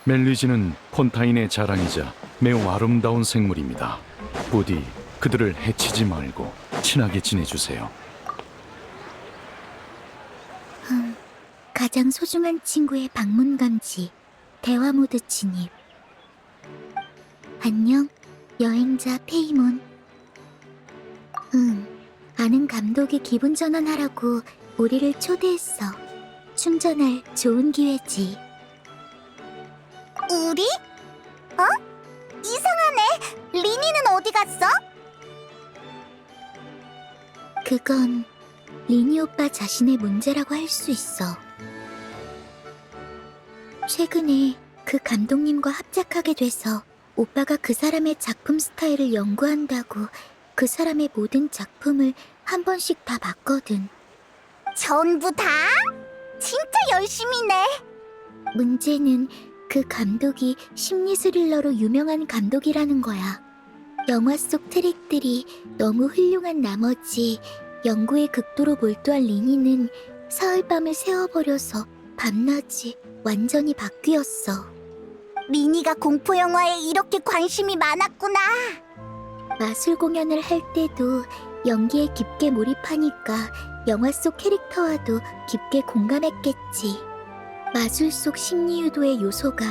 멜리지는 폰타인의 자랑이자 매우 아름다운 생물입니다. 부디 그들을 해치지 말고 친하게 지내주세요. 가장 소중한 친구의 방문 감지, 대화 모드 진입. 안녕, 여행자 페이몬. 아는 감독이 기분 전환하라고 우리를 초대했어. 충전할 좋은 기회지. 우리? 이상하네. 리니는 어디 갔어? 그건 리니 오빠 자신의 문제라고 할 수 있어. 최근에 그 감독님과 합작하게 돼서 오빠가 그 사람의 작품 스타일을 연구한다고 그 사람의 모든 작품을 한 번씩 다 봤거든. 전부 다? 진짜 열심히네. 문제는 그 감독이 심리 스릴러로 유명한 감독이라는 거야. 영화 속 트릭들이 너무 훌륭한 나머지 연구에 극도로 몰두한 리니는 사흘밤을 새워버려서 밤낮이 완전히 바뀌었어. 리니가 공포 영화에 이렇게 관심이 많았구나. 마술 공연을 할 때도 연기에 깊게 몰입하니까 영화 속 캐릭터와도 깊게 공감했겠지. 마술 속 심리 유도의 요소가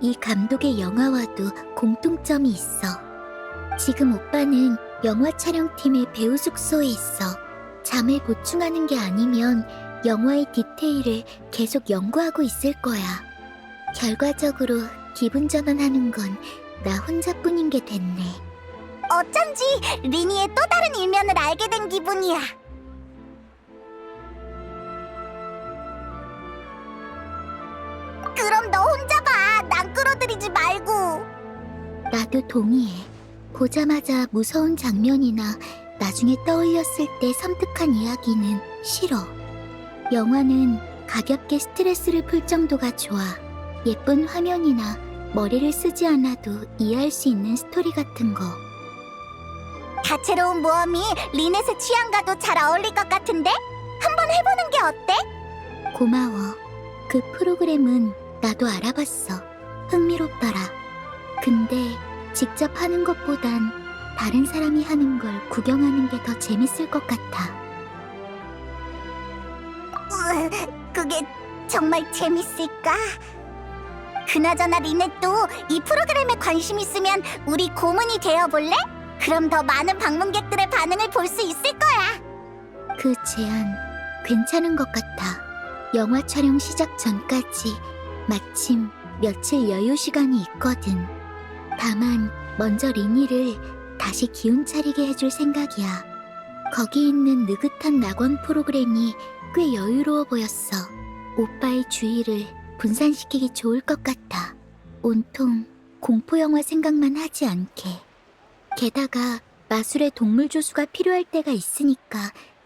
이 감독의 영화와도 공통점이 있어. 지금 오빠는 영화 촬영팀의 배우 숙소에 있어. 잠을 보충하는 게 아니면 영화의 디테일을 계속 연구하고 있을 거야. 결과적으로 기분 전환하는 건 나 혼자뿐인 게 됐네. 어쩐지 리니의 또 다른 일면을 알게 된 기분이야. 그럼 너 혼자 봐. 난 끌어들이지 말고. 나도 동의해. 보자마자 무서운 장면이나 나중에 떠올렸을 때 섬뜩한 이야기는 싫어. 영화는 가볍게 스트레스를 풀 정도가 좋아. 예쁜 화면이나 머리를 쓰지 않아도 이해할 수 있는 스토리 같은 거. 다채로운 모험이 리넷의 취향과도 잘 어울릴 것 같은데? 한번 해보는 게 어때? 고마워. 그 프로그램은 나도 알아봤어. 흥미롭더라. 근데 직접 하는 것보단 다른 사람이 하는 걸 구경하는 게 더 재밌을 것 같아. 그게 정말 재밌을까? 그나저나 리넷도 이 프로그램에 관심 있으면 우리 고문이 되어볼래? 그럼 더 많은 방문객들의 반응을 볼 수 있을 거야. 그 제안 괜찮은 것 같아. 영화 촬영 시작 전까지 마침 며칠 여유 시간이 있거든. 다만 먼저 리니를 다시 기운 차리게 해줄 생각이야. 거기 있는 느긋한 낙원 프로그램이 꽤 여유로워 보였어. 오빠의 주의를 분산시키기 좋을 것 같아. 온통 공포영화 생각만 하지 않게. 게다가 마술의 동물 조수가 필요할 때가 있으니까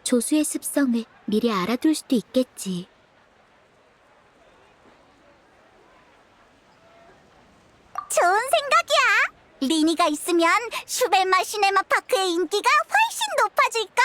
조수의 습성을 미리 알아둘 수도 있겠지. 좋은 생각이야. 리니가 있으면 슈벨마 시네마 파크의 인기가 훨씬 높아질걸?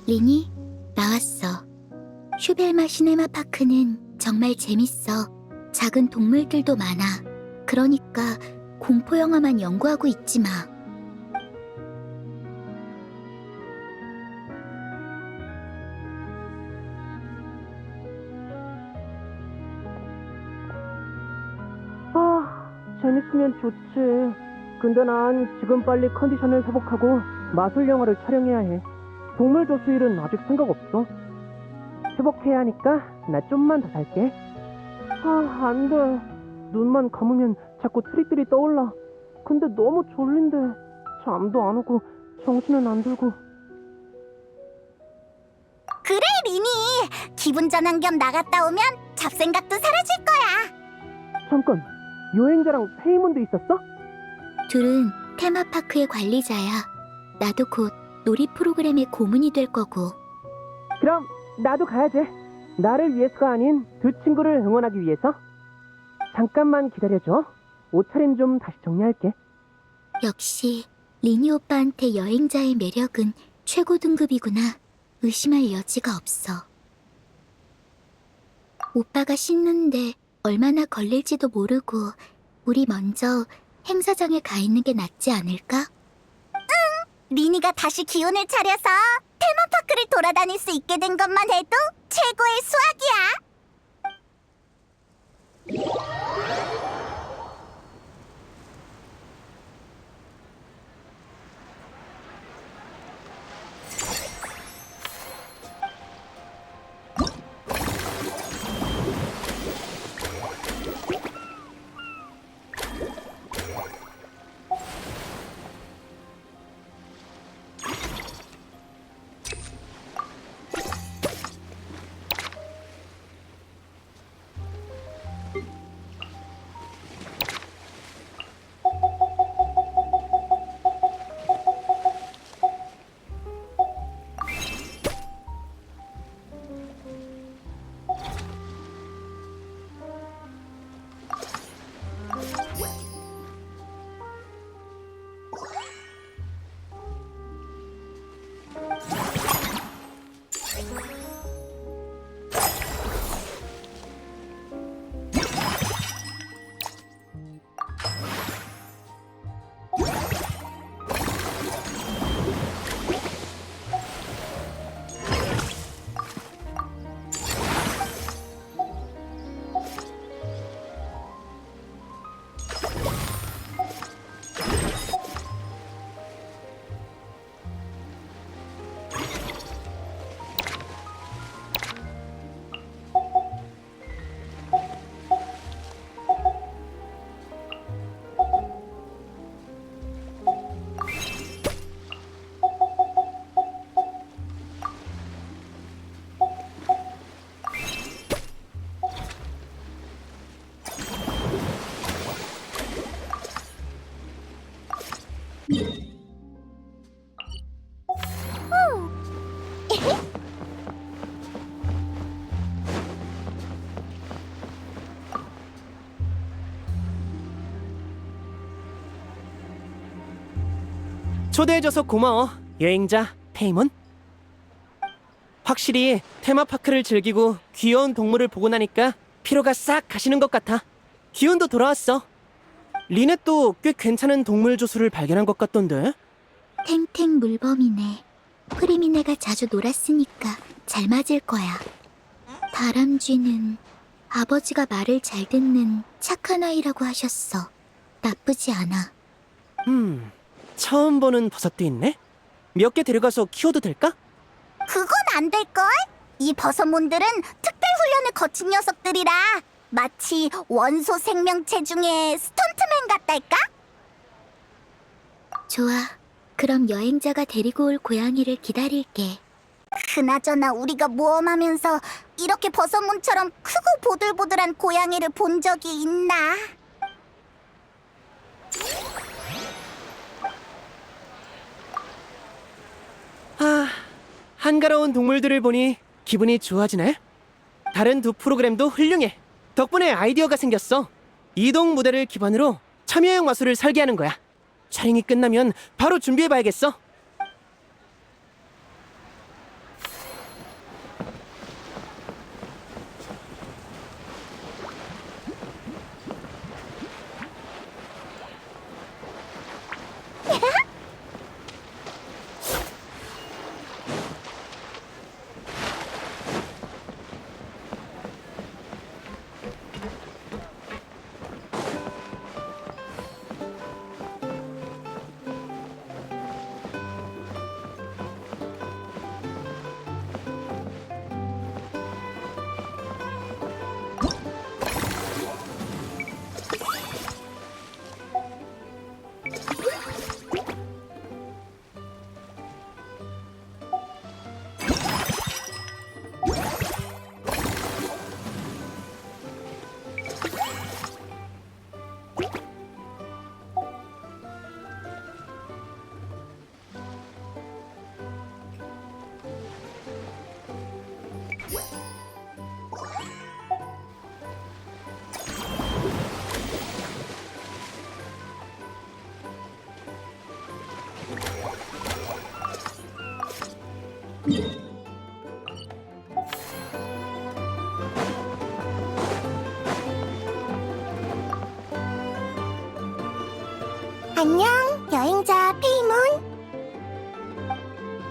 리니, 나왔어. 슈벨마 시네마파크는 정말 재밌어. 작은 동물들도 많아. 그러니까 공포 영화만 연구하고 있지 마. 재밌으면 좋지. 근데 난 지금 빨리 컨디션을 회복하고 마술 영화를 촬영해야 해. 동물 조수일은 아직 생각 없어. 회복해야 하니까 나 좀만 더 잘게. 안 돼. 눈만 감으면 자꾸 트릭들이 떠올라. 근데 너무 졸린데 잠도 안 오고 정신은 안 들고. 그래, 리니. 기분 전환 겸 나갔다 오면 잡생각도 사라질 거야. 잠깐, 여행자랑 페이몬도 있었어? 둘은 테마파크의 관리자야. 나도 곧 놀이 프로그램의 고문이 될 거고. 그럼 나도 가야지. 나를 위해서가 아닌 두 친구를 응원하기 위해서. 잠깐만 기다려줘. 옷차림 좀 다시 정리할게. 역시 리니 오빠한테 여행자의 매력은 최고 등급이구나. 의심할 여지가 없어. 오빠가 씻는데 얼마나 걸릴지도 모르고 우리 먼저 행사장에 가 있는 게 낫지 않을까? 리니가 다시 기운을 차려서 테마파크를 돌아다닐 수 있게 된 것만 해도 최고의 수확이야. 초대해줘서 고마워, 여행자 페이몬. 확실히 테마파크를 즐기고 귀여운 동물을 보고 나니까 피로가 싹 가시는 것 같아. 기운도 돌아왔어. 리넷도 꽤 괜찮은 동물 조수를 발견한 것 같던데? 탱탱 물범이네. 프리미네가 자주 놀았으니까 잘 맞을 거야. 다람쥐는 아버지가 말을 잘 듣는 착한 아이라고 하셨어. 나쁘지 않아. 처음 보는 버섯도 있네? 몇 개 데려가서 키워도 될까? 그건 안 될걸? 이 버섯몬들은 특별 훈련을 거친 녀석들이라 마치 원소 생명체 중에 스턴트맨 같달까? 좋아. 그럼 여행자가 데리고 올 고양이를 기다릴게. 그나저나 우리가 모험하면서 이렇게 버섯몬처럼 크고 보들보들한 고양이를 본 적이 있나? 한가로운 동물들을 보니 기분이 좋아지네. 다른 두 프로그램도 훌륭해. 덕분에 아이디어가 생겼어. 이동 무대를 기반으로 참여형 마술을 설계하는 거야. 촬영이 끝나면 바로 준비해봐야겠어. 안녕, 여행자 페이몬.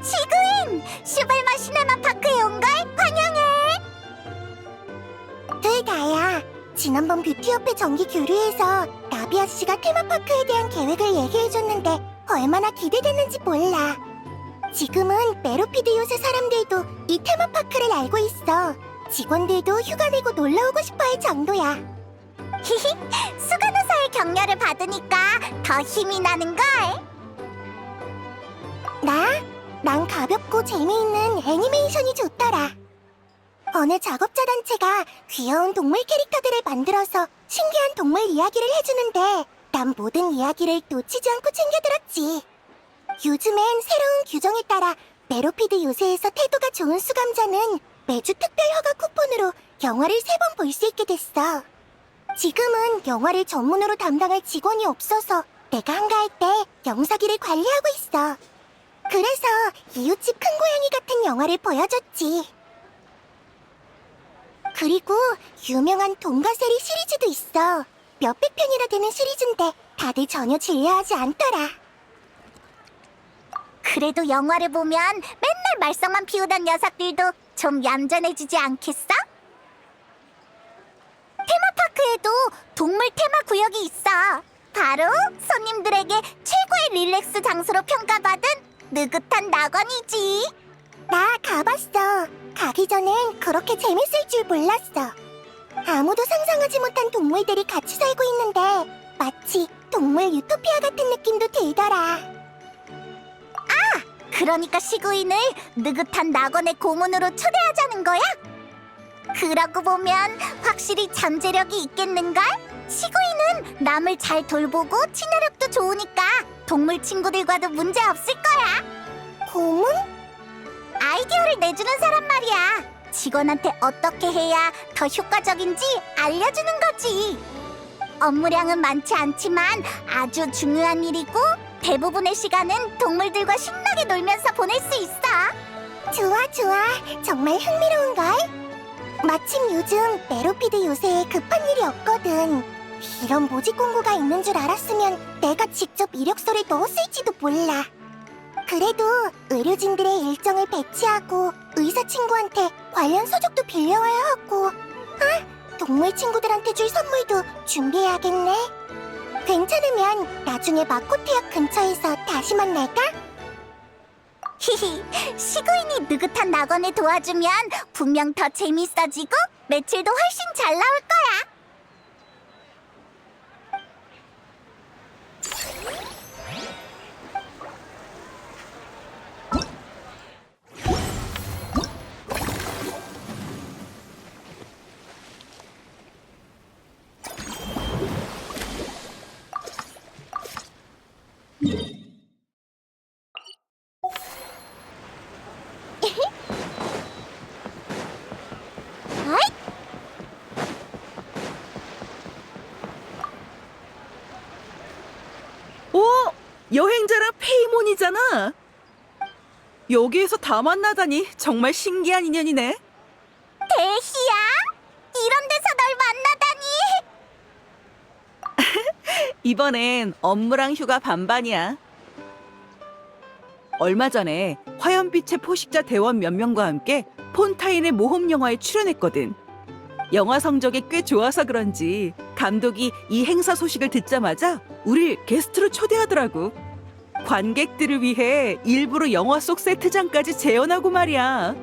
시그인! 슈발마 시네마파크에 온 걸 환영해! 둘 다야. 지난번 뷰티협회 정기 교류에서 나비아 씨가 테마파크에 대한 계획을 얘기해줬는데 얼마나 기대됐는지 몰라. 지금은 메로피드 요새 사람들도 이 테마파크를 알고 있어. 직원들도 휴가 내고 놀러오고 싶어할 정도야. 히히, 수간호사의 격려를 받으니까 더 힘이 나는걸. 난 가볍고 재미있는 애니메이션이 좋더라. 어느 작업자 단체가 귀여운 동물 캐릭터들을 만들어서 신기한 동물 이야기를 해주는데 난 모든 이야기를 놓치지 않고 챙겨들었지. 요즘엔 새로운 규정에 따라 메로피드 요새에서 태도가 좋은 수감자는 매주 특별 허가 쿠폰으로 영화를 3번 볼 수 있게 됐어. 지금은 영화를 전문으로 담당할 직원이 없어서 내가 한가할 때 영사기를 관리하고 있어. 그래서 이웃집 큰 고양이 같은 영화를 보여줬지. 그리고 유명한 동가세리 시리즈도 있어. 몇백 편이나 되는 시리즈인데 다들 전혀 질려하지 않더라. 그래도 영화를 보면 맨날 말썽만 피우던 녀석들도 좀 얌전해지지 않겠어? 테마파크에도 동물 테마 구역이 있어. 바로 손님들에게 최고의 릴렉스 장소로 평가받은 느긋한 낙원이지. 나 가봤어. 가기 전엔 그렇게 재밌을 줄 몰랐어. 아무도 상상하지 못한 동물들이 같이 살고 있는데 마치 동물 유토피아 같은 느낌도 들더라. 그러니까 시구인을 느긋한 낙원의 고문으로 초대하자는 거야? 그러고 보면 확실히 잠재력이 있겠는걸? 시구인은 남을 잘 돌보고 친화력도 좋으니까 동물 친구들과도 문제 없을 거야. 고문? 아이디어를 내주는 사람 말이야. 직원한테 어떻게 해야 더 효과적인지 알려주는 거지. 업무량은 많지 않지만 아주 중요한 일이고 대부분의 시간은 동물들과 신나게 놀면서 보낼 수 있어. 좋아. 정말 흥미로운걸? 마침 요즘 메로피드 요새에 급한 일이 없거든. 이런 모집 공고가 있는 줄 알았으면 내가 직접 이력서를 넣었을지도 몰라. 그래도 의료진들의 일정을 배치하고 의사 친구한테 관련 서적도 빌려와야 하고 동물 친구들한테 줄 선물도 준비해야겠네. 괜찮으면 나중에 마코테역 근처에서 다시 만날까? 히히, 시구인이 느긋한 낙원을 도와주면 분명 더 재밌어지고 매출도 훨씬 잘 나올 거야. 여행자랑 페이몬이잖아. 여기에서 다 만나다니 정말 신기한 인연이네. 대희야? 이런 데서 널 만나다니. 이번엔 업무랑 휴가 반반이야. 얼마 전에 화염빛의 포식자 대원 몇 명과 함께 폰타인의 모험 영화에 출연했거든. 영화 성적이 꽤 좋아서 그런지 감독이 이 행사 소식을 듣자마자 우릴 게스트로 초대하더라고. 관객들을 위해 일부러 영화 속 세트장까지 재현하고 말이야.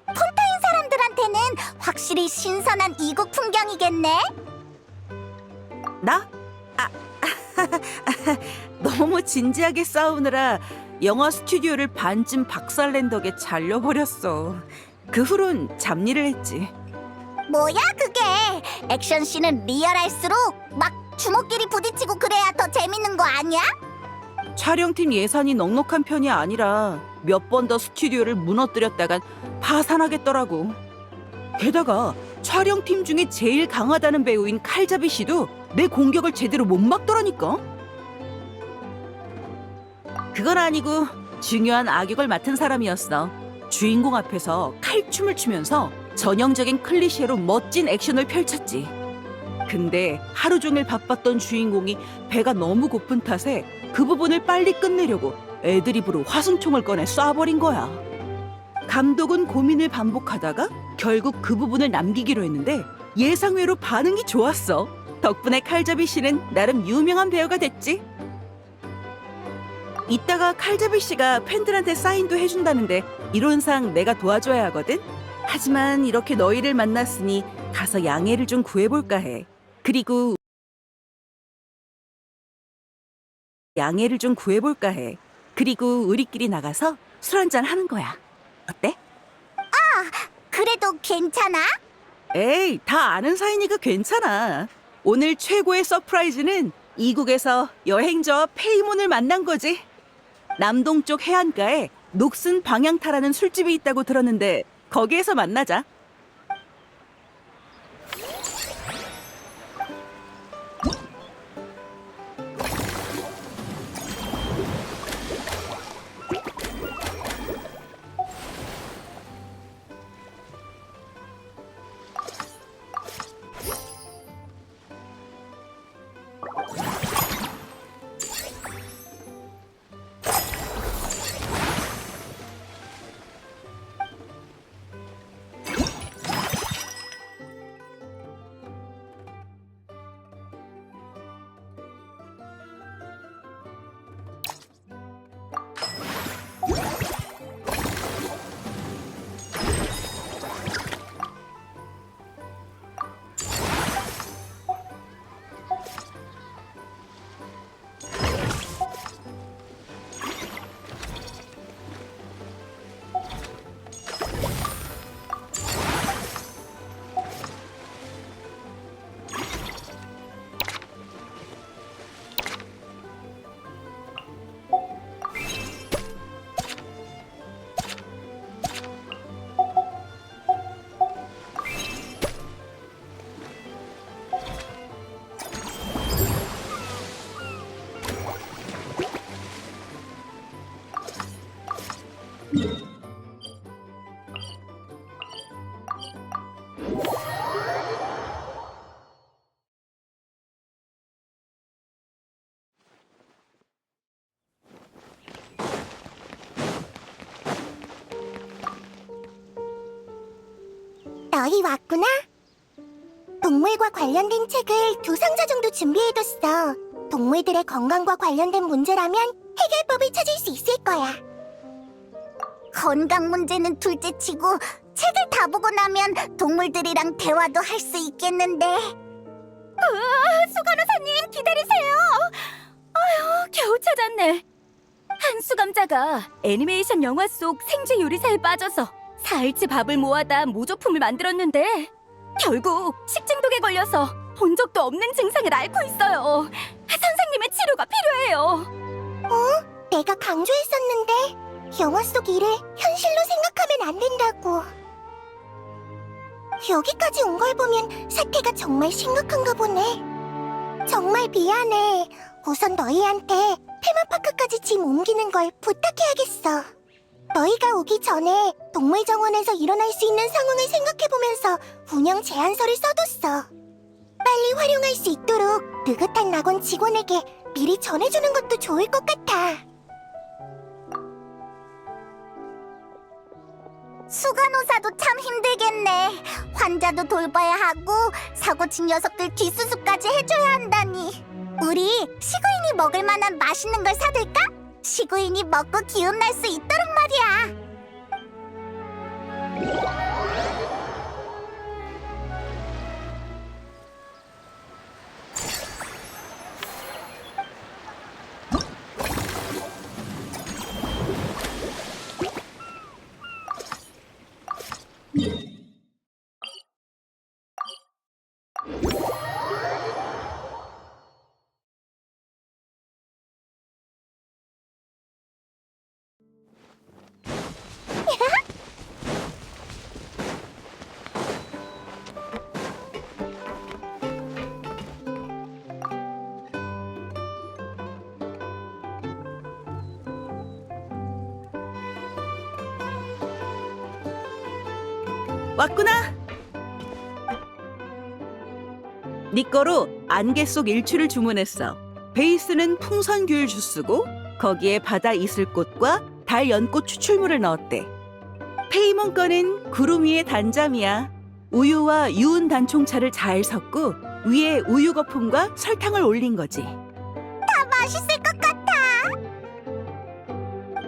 폰타인 사람들한테는 확실히 신선한 이국 풍경이겠네. 나? 너무 진지하게 싸우느라 영화 스튜디오를 반쯤 박살낸 덕에 잘려버렸어. 그 후론 잡일을 했지. 뭐야 그게? 액션씬은 리얼할수록 막 주먹끼리 부딪히고 그래야 더 재밌는 거 아니야? 촬영팀 예산이 넉넉한 편이 아니라 몇 번 더 스튜디오를 무너뜨렸다간 파산하겠더라고. 게다가 촬영팀 중에 제일 강하다는 배우인 칼자비 씨도 내 공격을 제대로 못 막더라니까. 그건 아니고 중요한 악역을 맡은 사람이었어. 주인공 앞에서 칼춤을 추면서 전형적인 클리셰로 멋진 액션을 펼쳤지. 근데 하루 종일 바빴던 주인공이 배가 너무 고픈 탓에 그 부분을 빨리 끝내려고 애드리브로 화승총을 꺼내 쏴버린 거야. 감독은 고민을 반복하다가 결국 그 부분을 남기기로 했는데 예상외로 반응이 좋았어. 덕분에 칼잡이 씨는 나름 유명한 배우가 됐지. 이따가 칼잡이 씨가 팬들한테 사인도 해준다는데 이론상 내가 도와줘야 하거든. 하지만 이렇게 너희를 만났으니 가서 양해를 좀 구해볼까 해. 그리고 양해를 좀 구해볼까 해. 그리고 우리끼리 나가서 술 한잔 하는 거야. 어때? 그래도 괜찮아? 에이, 다 아는 사이니까 괜찮아. 오늘 최고의 서프라이즈는 이국에서 여행자와 페이몬을 만난 거지. 남동쪽 해안가에 녹슨 방향타라는 술집이 있다고 들었는데 거기에서 만나자. 너희 왔구나? 동물과 관련된 책을 2상자 정도 준비해뒀어. 동물들의 건강과 관련된 문제라면 해결법을 찾을 수 있을 거야. 건강 문제는 둘째치고 책을 다 보고 나면 동물들이랑 대화도 할 수 있겠는데. 수간호사님 기다리세요. 아휴, 겨우 찾았네. 한수감자가 애니메이션 영화 속 생쥐 요리사에 빠져서 4일치 밥을 모아다 모조품을 만들었는데 결국 식중독에 걸려서 본 적도 없는 증상을 앓고 있어요. 선생님의 치료가 필요해요. 내가 강조했었는데 영화 속 일을 현실로 생각하면 안 된다고. 여기까지 온 걸 보면 사태가 정말 심각한가 보네. 정말 미안해. 우선 너희한테 테마파크까지 짐 옮기는 걸 부탁해야겠어. 너희가 오기 전에 동물정원에서 일어날 수 있는 상황을 생각해보면서 운영 제안서를 써뒀어. 빨리 활용할 수 있도록 느긋한 낙원 직원에게 미리 전해주는 것도 좋을 것 같아. 수간호사도 참 힘들겠네. 환자도 돌봐야 하고 사고친 녀석들 뒷수습까지 해줘야 한다니. 우리 시구인이 먹을 만한 맛있는 걸 사둘까? 시구인이 먹고 기운날 수 있도록 말이야. 왔구나. 네 거로 안개 속 일출을 주문했어. 베이스는 풍선귤 주스고 거기에 바다 이슬꽃과 달 연꽃 추출물을 넣었대. 페이몬 거는 구름 위의 단잠이야. 우유와 유은 단총차를 잘 섞고 위에 우유 거품과 설탕을 올린 거지. 맛있을 것 같아.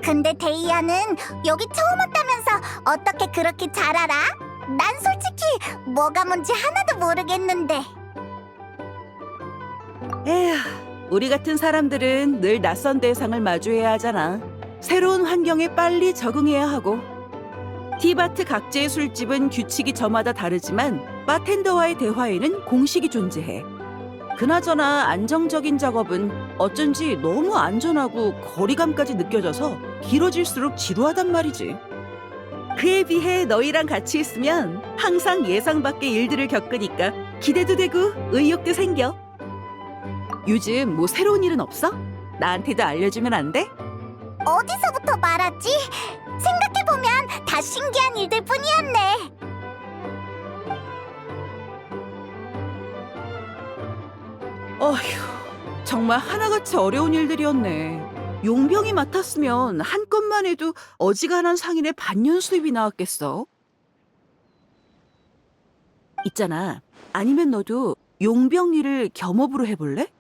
근데 데이아는 여기 처음 왔다면서 어떻게 그렇게 잘 알아? 난 솔직히 뭐가 뭔지 하나도 모르겠는데. 에휴, 우리 같은 사람들은 늘 낯선 대상을 마주해야 하잖아. 새로운 환경에 빨리 적응해야 하고. 티바트 각지의 술집은 규칙이 저마다 다르지만 바텐더와의 대화에는 공식이 존재해. 그나저나 안정적인 작업은 어쩐지 너무 안전하고 거리감까지 느껴져서 길어질수록 지루하단 말이지. 그에 비해 너희랑 같이 있으면 항상 예상 밖의 일들을 겪으니까 기대도 되고 의욕도 생겨. 요즘 뭐 새로운 일은 없어? 나한테도 알려주면 안 돼? 어디서부터 말하지? 생각해보면 다 신기한 일들 뿐이었네. 어휴, 정말 하나같이 어려운 일들이었네. 용병이 맡았으면 한 건만 해도 어지간한 상인의 반년 수입이 나왔겠어. 있잖아, 아니면 너도 용병 일을 겸업으로 해볼래?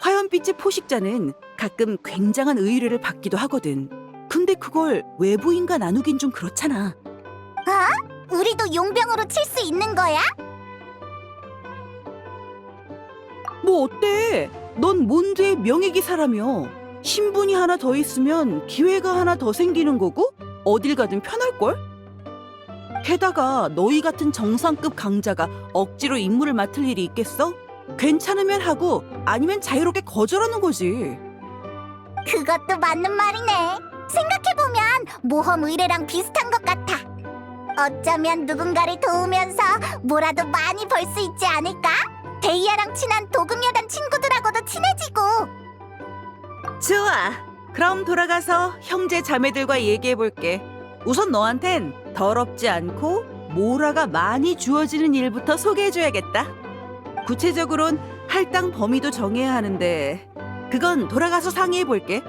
화염빛의 포식자는 가끔 굉장한 의뢰를 받기도 하거든. 근데 그걸 외부인과 나누긴 좀 그렇잖아. 우리도 용병으로 칠 수 있는 거야? 뭐 어때? 넌 몬드의 명예기사라며. 신분이 하나 더 있으면 기회가 하나 더 생기는 거고 어딜 가든 편할걸? 게다가 너희 같은 정상급 강자가 억지로 임무를 맡을 일이 있겠어? 괜찮으면 하고 아니면 자유롭게 거절하는 거지. 그것도 맞는 말이네. 생각해보면 모험 의뢰랑 비슷한 것 같아. 어쩌면 누군가를 도우면서 뭐라도 많이 벌 수 있지 않을까? 데이아랑 친한 도금여단 친구들하고도 친해지고. 좋아. 그럼 돌아가서 형제 자매들과 얘기해볼게. 우선 너한텐 더럽지 않고 모라가 많이 주어지는 일부터 소개해줘야겠다. 구체적으론 할당 범위도 정해야 하는데 그건 돌아가서 상의해볼게.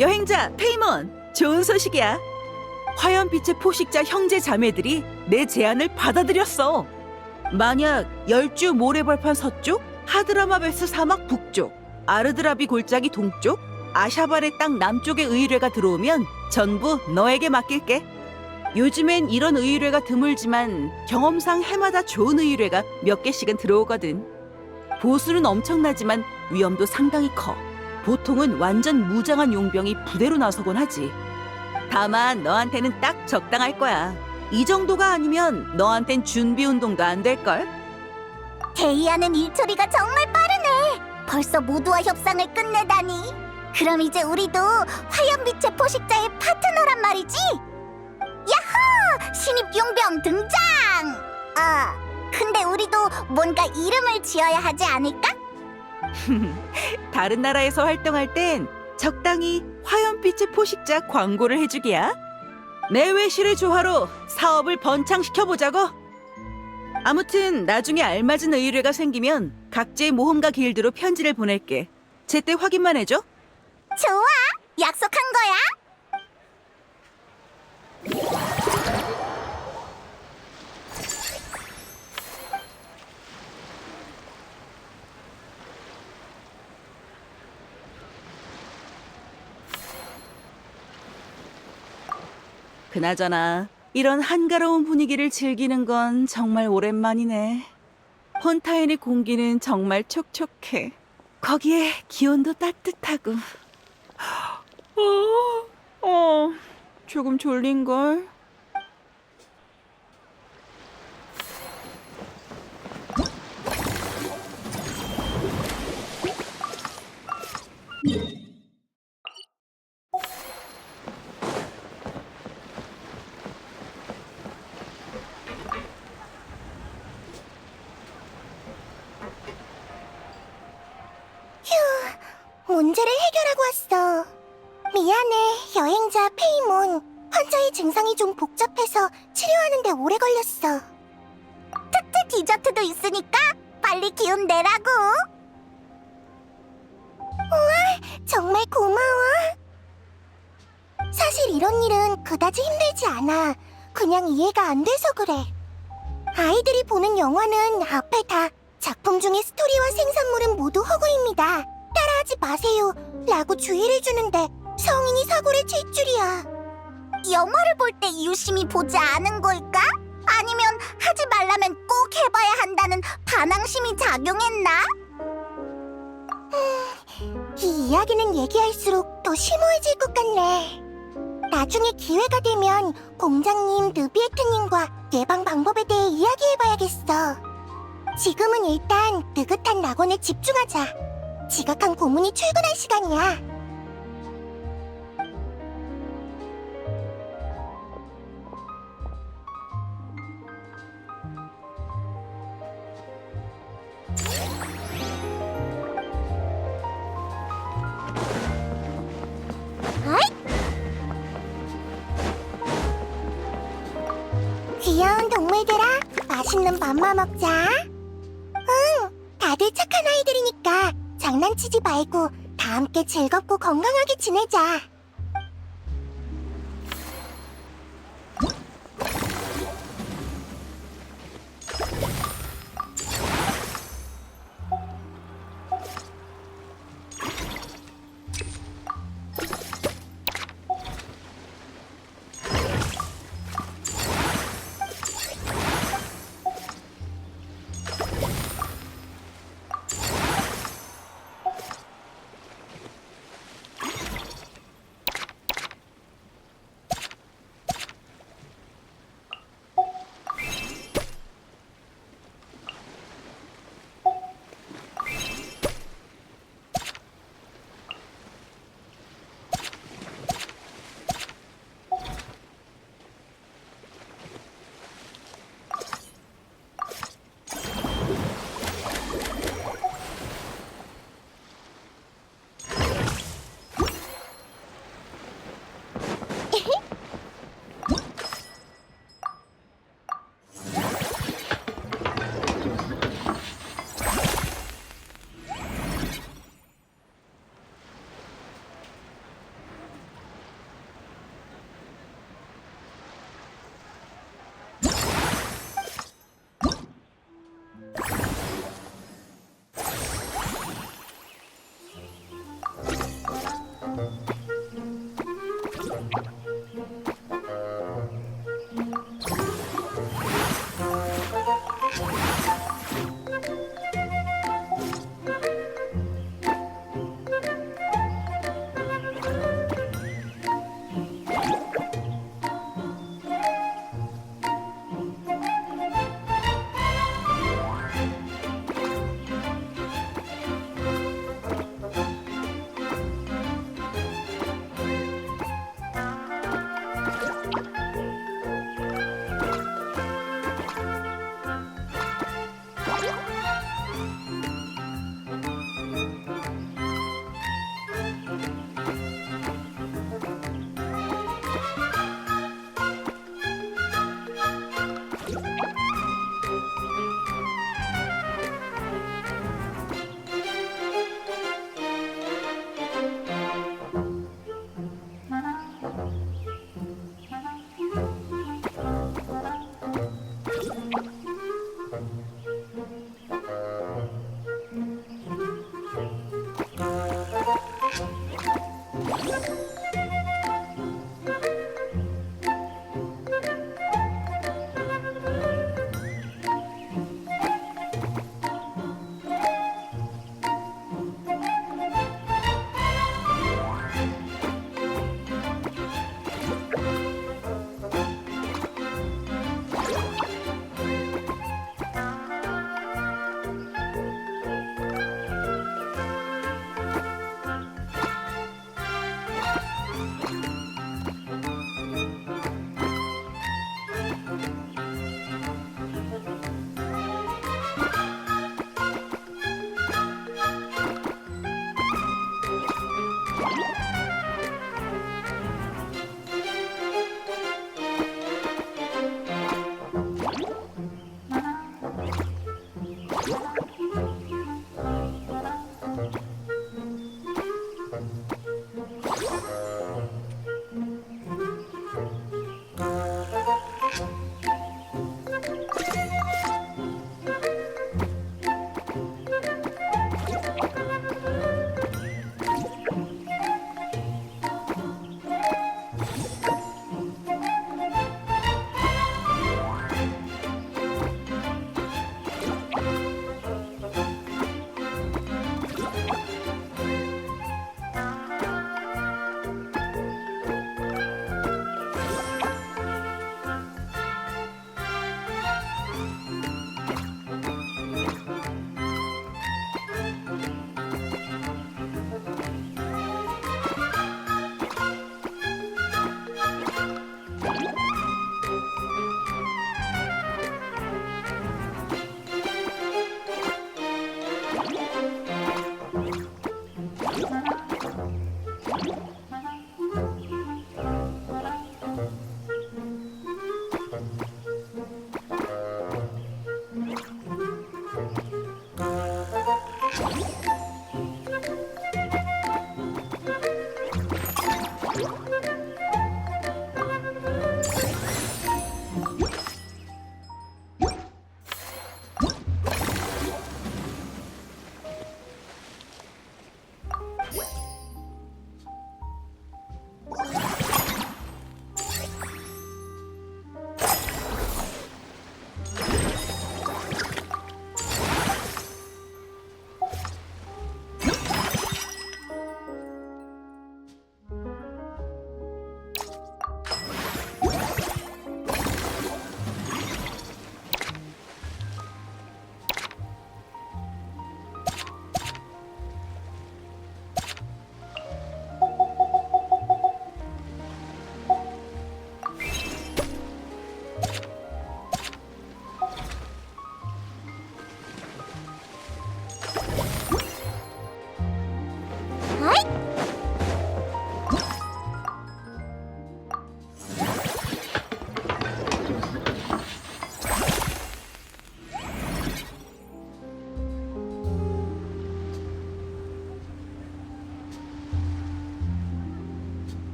여행자 페이몬, 좋은 소식이야. 화염빛의 포식자 형제 자매들이 내 제안을 받아들였어. 만약 열주 모래벌판 서쪽, 하드라마베스 사막 북쪽, 아르드라비 골짜기 동쪽, 아샤발의 땅 남쪽의 의뢰가 들어오면 전부 너에게 맡길게. 요즘엔 이런 의뢰가 드물지만 경험상 해마다 좋은 의뢰가 몇 개씩은 들어오거든. 보수는 엄청나지만 위험도 상당히 커. 보통은 완전 무장한 용병이 부대로 나서곤 하지. 다만 너한테는 딱 적당할 거야. 이 정도가 아니면 너한텐 준비 운동도 안 될걸? 데이아는 일처리가 정말 빠르네. 벌써 모두와 협상을 끝내다니. 그럼 이제 우리도 화염빛의 포식자의 파트너란 말이지? 야호! 신입 용병 등장! 근데 우리도 뭔가 이름을 지어야 하지 않을까? 다른 나라에서 활동할 땐 적당히 화염빛의 포식자 광고를 해주기야. 내외실의 조화로 사업을 번창시켜보자고. 아무튼 나중에 알맞은 의뢰가 생기면 각지의 모험가 길드로 편지를 보낼게. 제때 확인만 해줘. 좋아, 약속한 거야. 그나저나 이런 한가로운 분위기를 즐기는 건 정말 오랜만이네. 폰타인의 공기는 정말 촉촉해. 거기에 기온도 따뜻하고. 조금 졸린걸. 문제를 해결하고 왔어. 미안해, 여행자 페이몬. 환자의 증상이 좀 복잡해서 치료하는데 오래 걸렸어. 특제 디저트도 있으니까 빨리 기운 내라고. 우와, 정말 고마워. 사실 이런 일은 그다지 힘들지 않아. 그냥 이해가 안 돼서 그래. 아이들이 보는 영화는 앞에 다 작품 중의 스토리와 생산물은 모두 허구입니다. 따라하지 마세요 라고 주의를 주는데 성인이 사고를 칠 줄이야. 영화를 볼 때 유심히 보지 않은 걸까? 아니면 하지 말라면 꼭 해봐야 한다는 반항심이 작용했나? 이 이야기는 얘기할수록 더 심오해질 것 같네. 나중에 기회가 되면 공장님 느비에트님과 예방 방법에 대해 이야기해봐야겠어. 지금은 일단 느긋한 낙원에 집중하자. 지각한 고문이 출근할 시간이야. 귀여운 동물들아, 맛있는 밥만 먹자. 응, 다들 착한 아이들이니까 장난치지 말고 다 함께 즐겁고 건강하게 지내자.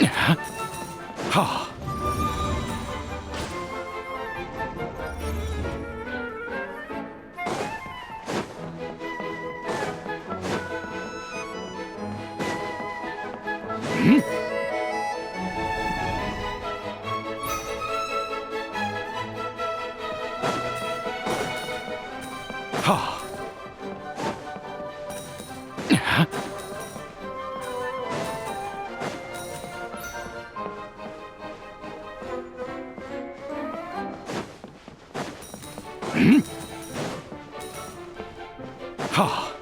하. 하. 하.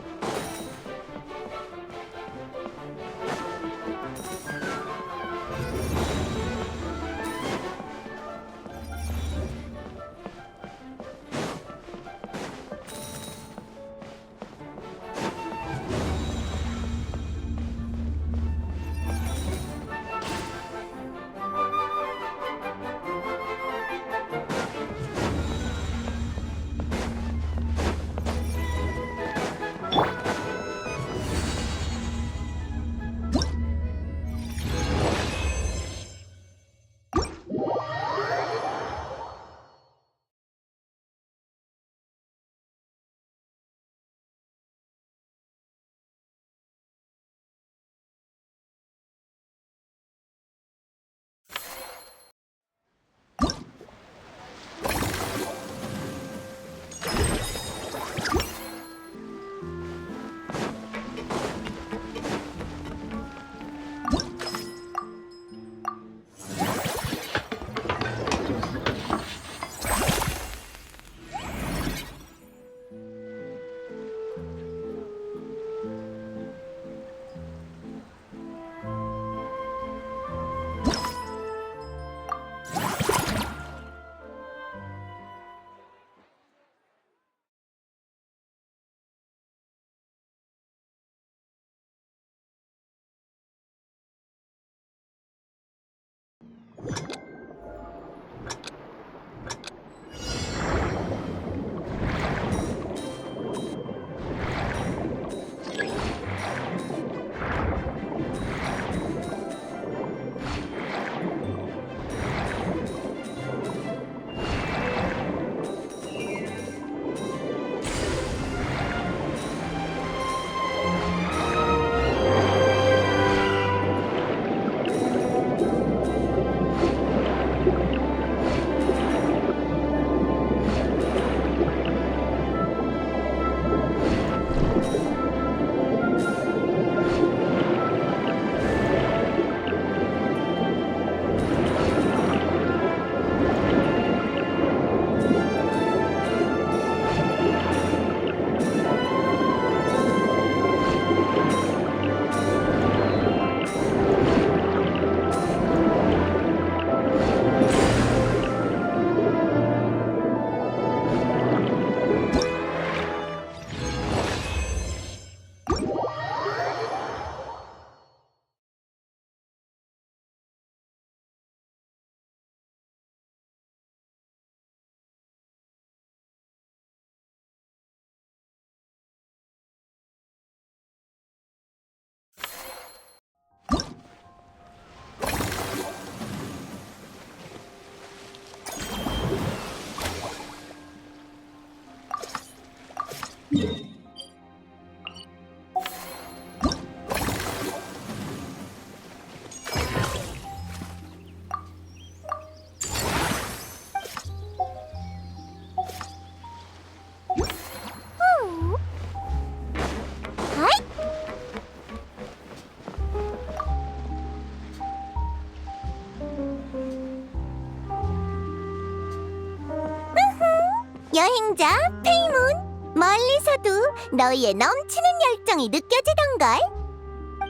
여행자 페이몬, 멀리서도 너희의 넘치는 열정이 느껴지던걸.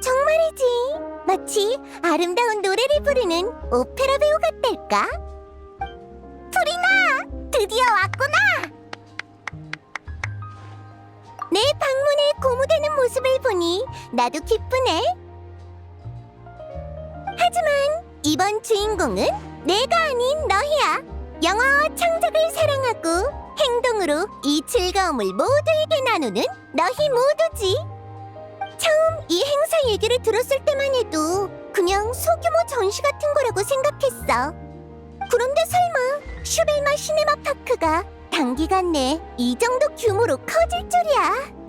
정말이지, 마치 아름다운 노래를 부르는 오페라 배우 같달까. 프리나, 드디어 왔구나. 내 방문에 고무되는 모습을 보니 나도 기쁘네. 하지만 이번 주인공은 내가 아닌 너희야. 영화와 창작을 사랑하고 행동으로 이 즐거움을 모두에게 나누는 너희 모두지. 처음 이 행사 얘기를 들었을 때만 해도 그냥 소규모 전시 같은 거라고 생각했어. 그런데 설마 슈벨마 시네마 파크가 단기간 내에 이 정도 규모로 커질 줄이야.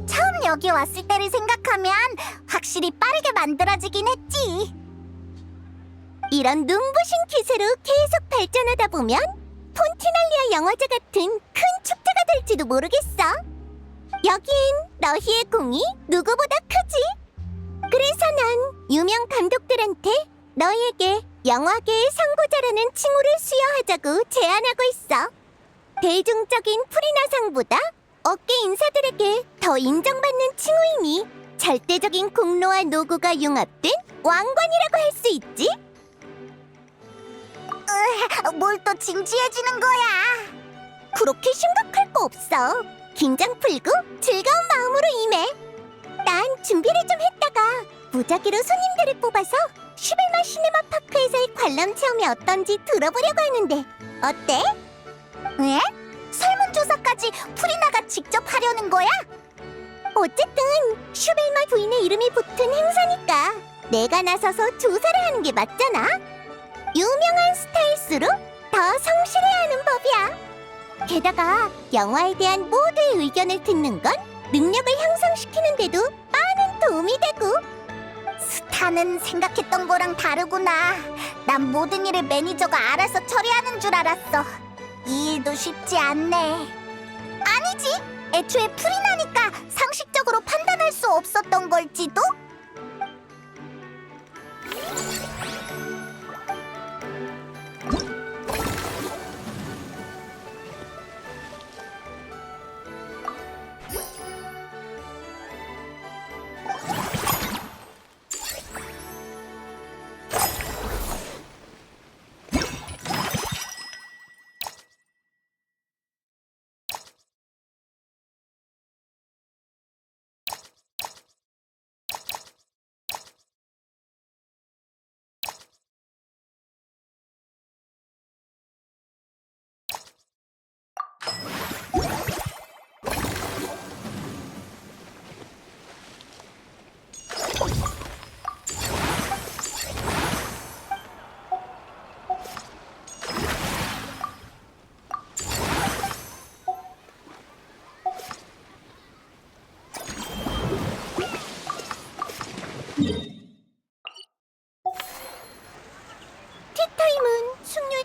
처음 여기 왔을 때를 생각하면 확실히 빠르게 만들어지긴 했지. 이런 눈부신 기세로 계속 발전하다 보면 폰티날리아 영화제 같은 큰 축제가 될지도 모르겠어. 여긴 너희의 공이 누구보다 크지. 그래서 난 유명 감독들한테 너희에게 영화계의 선구자라는 칭호를 수여하자고 제안하고 있어. 대중적인 프리나상보다 업계 인사들에게 더 인정받는 칭호이니 절대적인 공로와 노고가 융합된 왕관이라고 할 수 있지. 뭘 또 진지해지는 거야? 그렇게 심각할 거 없어. 긴장 풀고 즐거운 마음으로 임해. 난 준비를 좀 했다가 무작위로 손님들을 뽑아서 슈벨마 시네마 파크에서의 관람 체험이 어떤지 들어보려고 하는데 어때? 왜? 설문조사까지 프리나가 직접 하려는 거야? 어쨌든 슈벨마 부인의 이름이 붙은 행사니까 내가 나서서 조사를 하는 게 맞잖아. 유명한 스타일수록 더 성실해야 하는 법이야. 게다가 영화에 대한 모두의 의견을 듣는 건 능력을 향상시키는 데도 많은 도움이 되고. 스타는 생각했던 거랑 다르구나. 난 모든 일을 매니저가 알아서 처리하는 줄 알았어. 이 일도 쉽지 않네. 아니지, 애초에 프리나니까 상식적으로 판단할 수 없었던 걸지도? 티타임은 숙녀.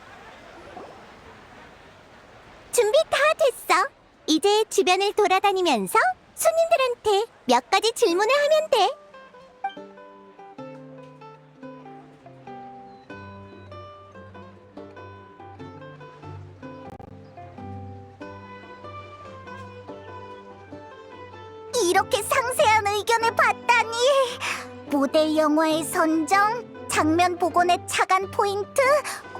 준비 다 됐어. 이제 주변을 돌아다니면서 손님들한테 몇 가지 질문을 하면 돼. 이렇게 상세한 의견을 받다니. 모델 영화의 선정, 장면 복원의 차간 포인트,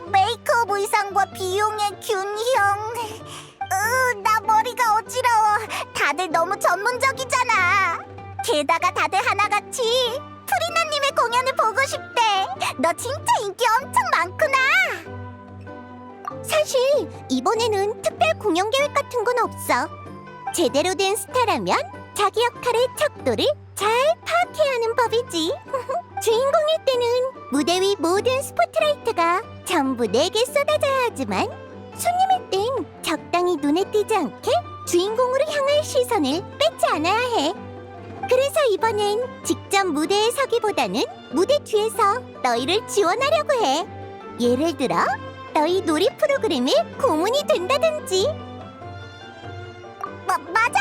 메이크업 의상과 비용의 균형. 나 머리가 어지러워. 다들 너무 전문적이잖아. 게다가 다들 하나같이 프리나님의 공연을 보고 싶대. 너 진짜 인기 엄청 많구나. 사실 이번에는 특별 공연 계획 같은 건 없어. 제대로 된 스타라면 자기 역할의 척도를 잘 파악해야 하는 법이지. 주인공일 때는 무대 위 모든 스포트라이트가 전부 내게 쏟아져야 하지만 손님일 땐 적당히 눈에 띄지 않게 주인공으로 향할 시선을 뺏지 않아야 해. 그래서 이번엔 직접 무대에 서기보다는 무대 뒤에서 너희를 지원하려고 해. 예를 들어 너희 놀이 프로그램의 고문이 된다든지. 맞아!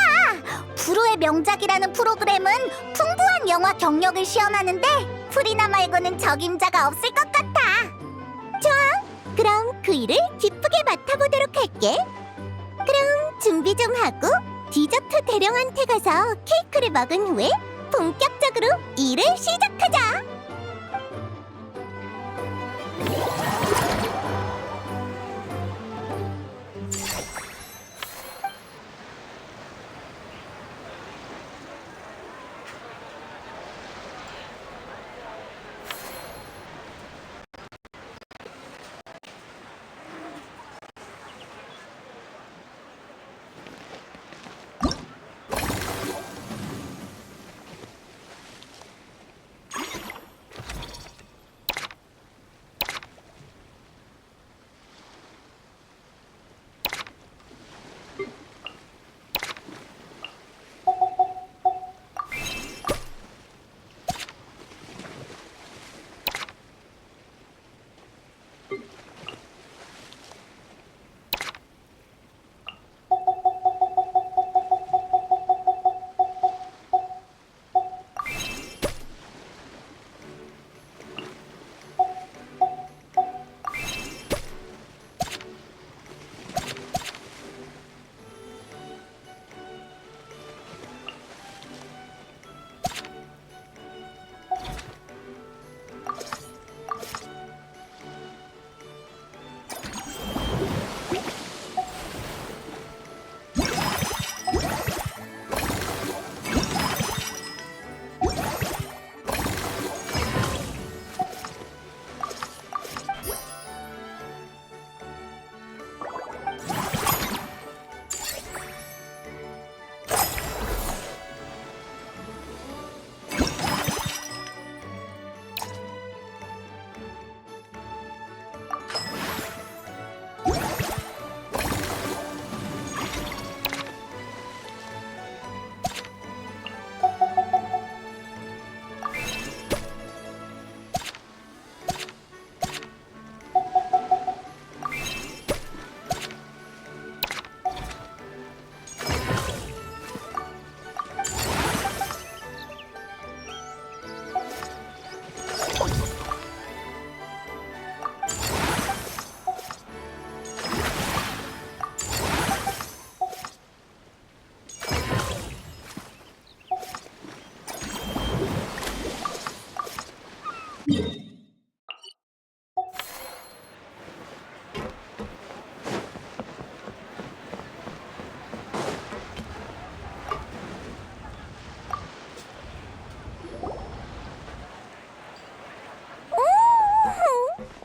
불후의 명작이라는 프로그램은 풍부한 영화 경력을 시험하는데 프리나 말고는 적임자가 없을 것 같아. 좋아, 그럼 그 일을 기쁘게 맡아보도록 할게. 그럼 준비 좀 하고 디저트 대령한테 가서 케이크를 먹은 후에 본격적으로 일을 시작하자.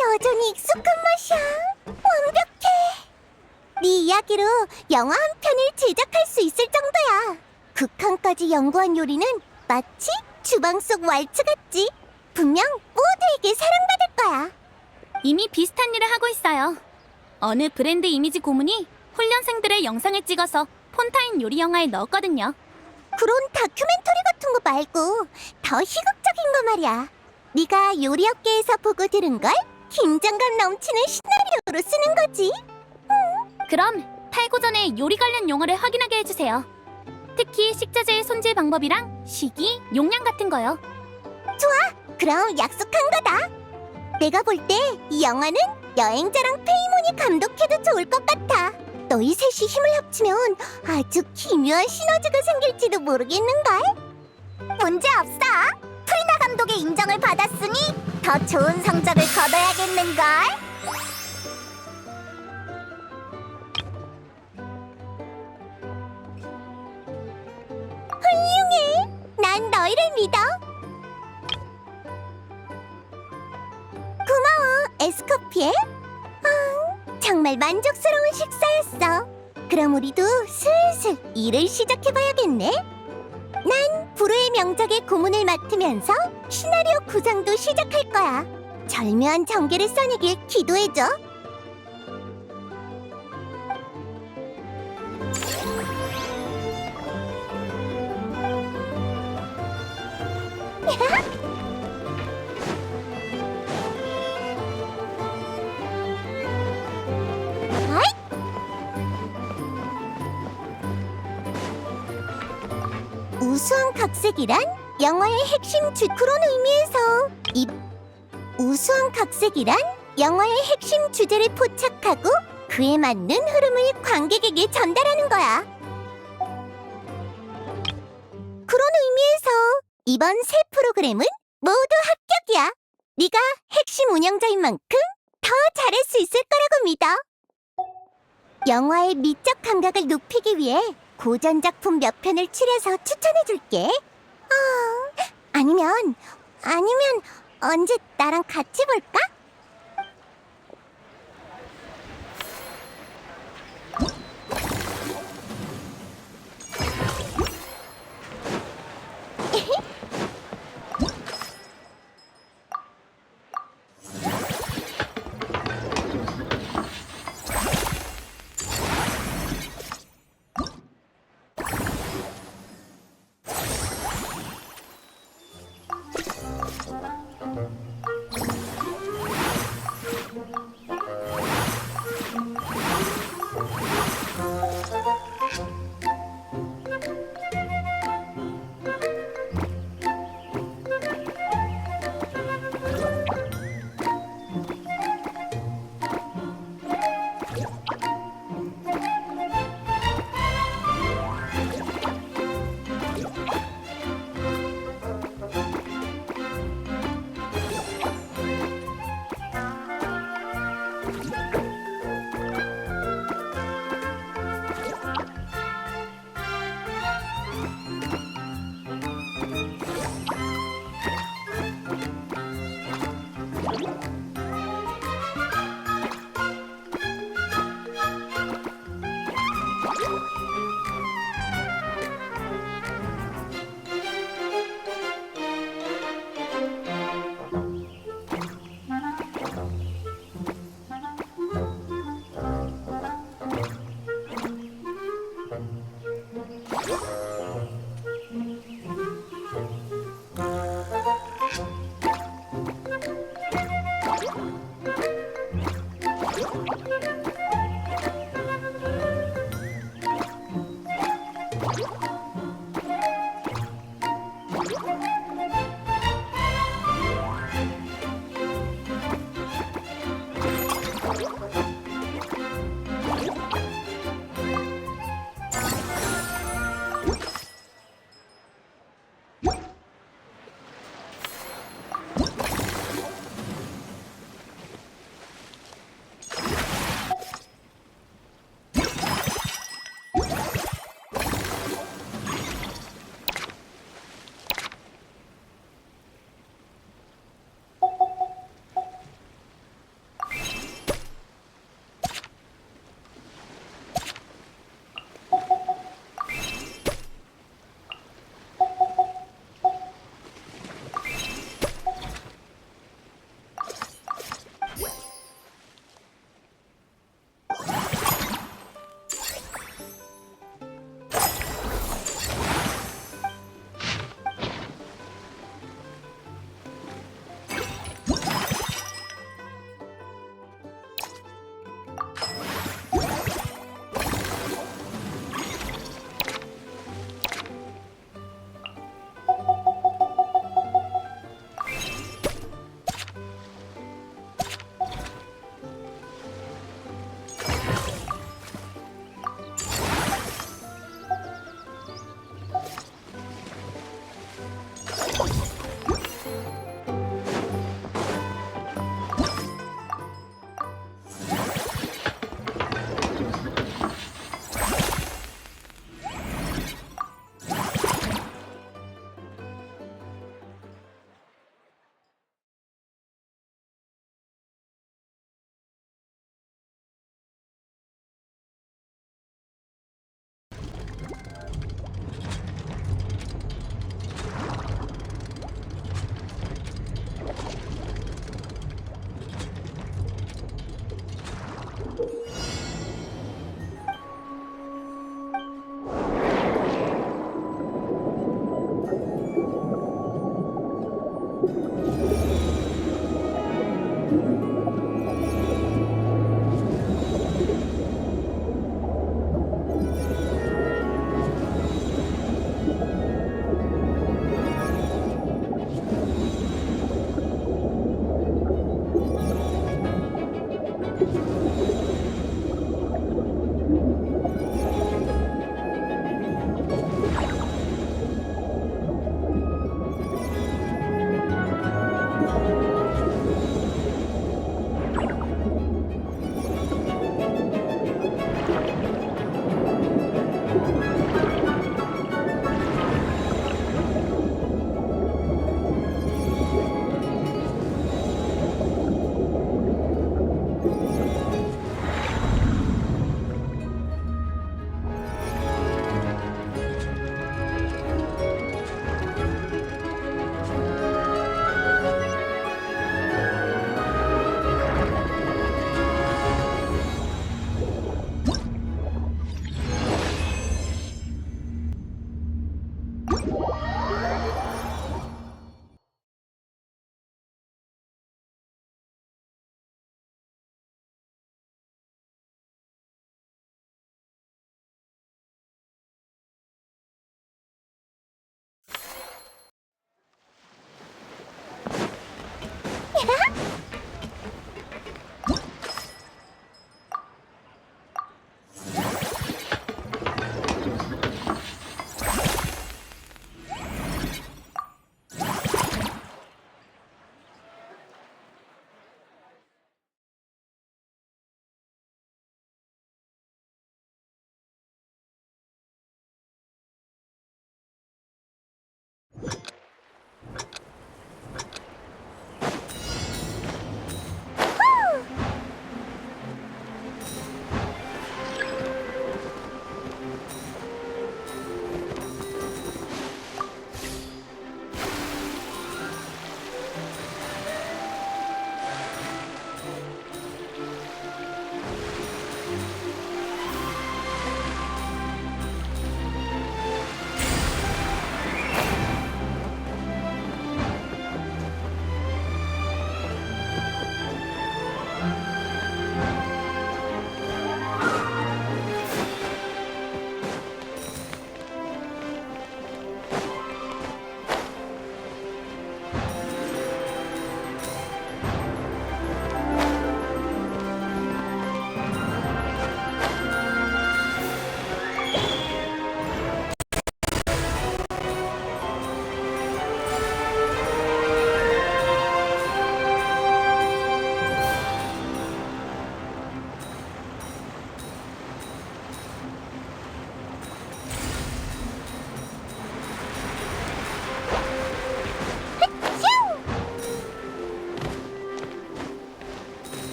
여전히 익숙한 맛이야. 완벽해. 네 이야기로 영화 한 편을 제작할 수 있을 정도야. 극한까지 연구한 요리는 마치 주방 속 왈츠 같지. 분명 모두에게 사랑받을 거야. 이미 비슷한 일을 하고 있어요. 어느 브랜드 이미지 고문이 훈련생들의 영상을 찍어서 폰타인 요리 영화에 넣었거든요. 그런 다큐멘터리 같은 거 말고 더 희극적인 거 말이야. 네가 요리 업계에서 보고 들은 걸 긴장감 넘치는 시나리오로 쓰는 거지. 그럼 탈고 전에 요리 관련 용어를 확인하게 해주세요. 특히 식자재의 손질 방법이랑 시기, 용량 같은 거요. 그럼 약속한 거다. 내가 볼 때 이 영화는 여행자랑 페이몬이 감독해도 좋을 것 같아. 너희 셋이 힘을 합치면 아주 기묘한 시너지가 생길지도 모르겠는걸. 문제 없어. 프리나 감독의 인정을 받았으니 더 좋은 성적을 거둬야겠는걸. 훌륭해. 난 너희를 믿어. 고마워, 에스코피에. 정말 만족스러운 식사였어. 그럼 우리도 슬슬 일을 시작해봐야겠네. 난 불후의 명작의 고문을 맡으면서 시나리오 구상도 시작할 거야. 절묘한 전개를 써내길 기도해줘. 우수한 각색이란 영화의 핵심 그런 의미에서 우수한 각색이란 영화의 핵심 주제를 포착하고 그에 맞는 흐름을 관객에게 전달하는 거야. 그런 의미에서 이번 새 프로그램은 모두 합격이야. 네가 핵심 운영자인 만큼 더 잘할 수 있을 거라고 믿어. 영화의 미적 감각을 높이기 위해 고전 작품 몇 편을 추려서 추천해줄게. 아니면 언제 나랑 같이 볼까?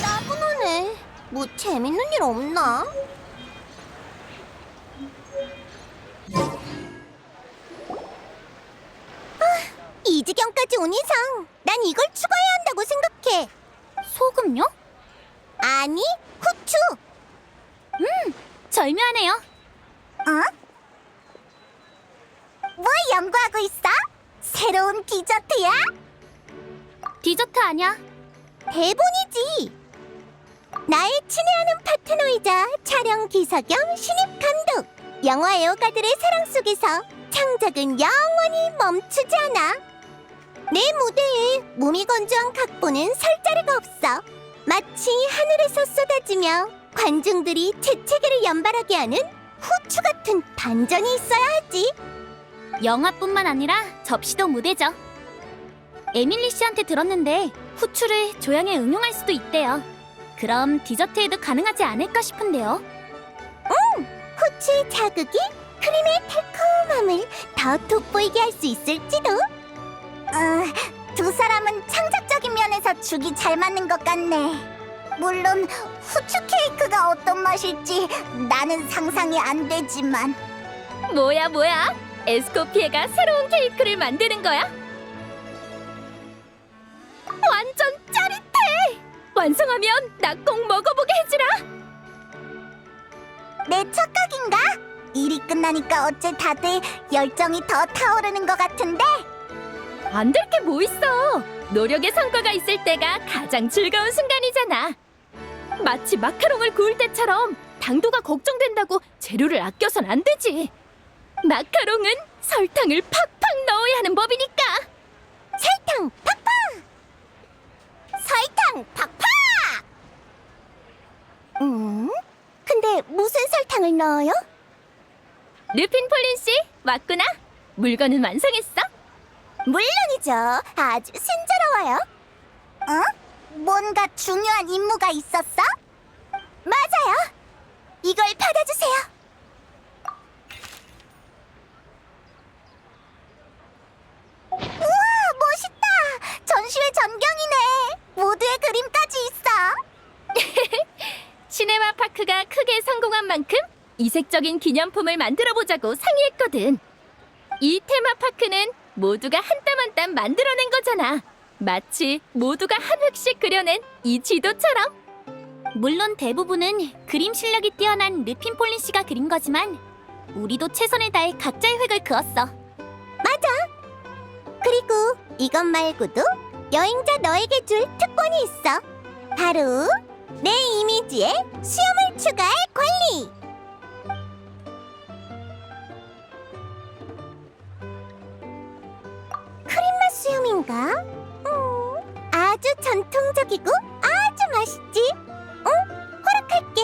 따분하네. 뭐 재밌는 일 없나? 이 지경까지 온 이상 난 이걸 추가해야 한다고 생각해. 소금요? 아니, 후추. 절묘하네요. 어? 뭘 연구하고 있어? 새로운 디저트야? 디저트 아니야. 대본이지. 나의 친애하는 파트너이자 촬영 기사 겸 신입 감독. 영화 애호가들의 사랑 속에서 창작은 영원히 멈추지 않아. 내 무대에 몸이 건조한 각본은 설 자리가 없어. 마치 하늘에서 쏟아지며 관중들이 재채기를 연발하게 하는 후추 같은 반전이 있어야 하지. 영화뿐만 아니라 접시도 무대죠. 에밀리 씨한테 들었는데 후추를 조향에 응용할 수도 있대요. 그럼 디저트에도 가능하지 않을까 싶은데요. 후추의 자극이 크림의 달콤함을 더 돋보이게 할 수 있을지도. 두 사람은 창작적인 면에서 죽이 잘 맞는 것 같네. 물론 후추 케이크가 어떤 맛일지 나는 상상이 안 되지만. 뭐야? 에스코피에가 새로운 케이크를 만드는 거야? 완전 짜릿해! 완성하면 나 꼭 먹어보게 해주라! 내 착각인가? 일이 끝나니까 어째 다들 열정이 더 타오르는 것 같은데? 안 될 게 뭐 있어! 노력의 성과가 있을 때가 가장 즐거운 순간이잖아! 마치 마카롱을 구울 때처럼 당도가 걱정된다고 재료를 아껴선 안 되지! 마카롱은 설탕을 팍팍 넣어야 하는 법이니까! 설탕 팍팍! 설탕 팍팍! 근데 무슨 설탕을 넣어요? 르핀 폴린 씨, 왔구나? 물건은 완성했어? 물론이죠. 아주 순조로워요. 뭔가 중요한 임무가 있었어? 맞아요. 이걸 받아주세요. 우와, 멋있다. 전시회 전경이네. 모두의 그림까지 있어. 시네마 파크가 크게 성공한 만큼 이색적인 기념품을 만들어 보자고 상의했거든. 이 테마 파크는 모두가 한 땀 한 땀 만들어낸 거잖아. 마치 모두가 한 획씩 그려낸 이 지도처럼. 물론 대부분은 그림 실력이 뛰어난 르핀 폴린 씨가 그린 거지만 우리도 최선을 다해 각자의 획을 그었어. 맞아. 그리고 이것 말고도 여행자 너에게 줄 특권이 있어. 바로 내 이미지에 수염을 추가할 권리. 크림맛 수염인가? 아주 전통적이고 아주 맛있지. 허락할게.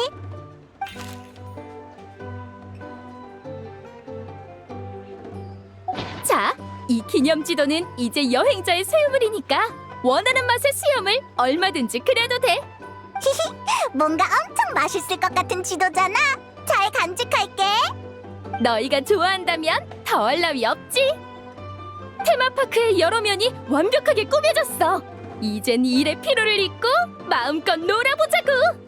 자, 이 기념 지도는 이제 여행자의 소유물이니까 원하는 맛의 수염을 얼마든지 그려도 돼. 뭔가 엄청 맛있을 것 같은 지도잖아. 잘 간직할게. 너희가 좋아한다면 더할 나위 없지. 테마파크의 여러 면이 완벽하게 꾸며졌어. 이젠 일의 피로를 잊고 마음껏 놀아보자고.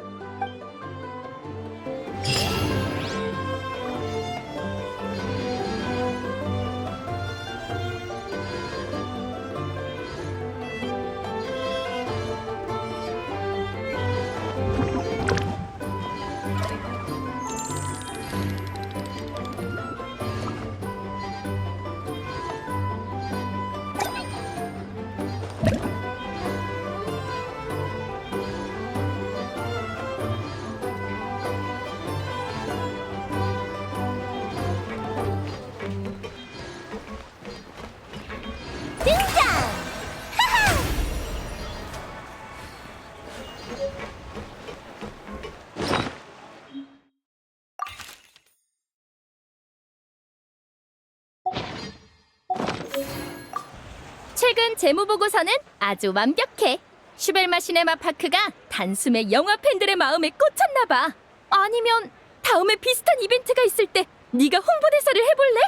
최근 재무보고서는 아주 완벽해. 슈벨마 시네마 파크가 단숨에 영화 팬들의 마음에 꽂혔나 봐. 아니면 다음에 비슷한 이벤트가 있을 때 네가 홍보대사를 해볼래?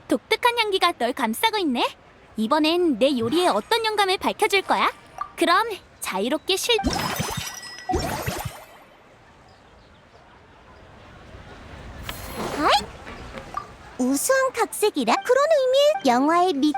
독특한 향기가 널 감싸고 있네. 이번엔 내 요리에 어떤 영감을 밝혀줄 거야? 그럼 자유롭게 아이! 우수한 각색이라 그런 의미의 영화의 밑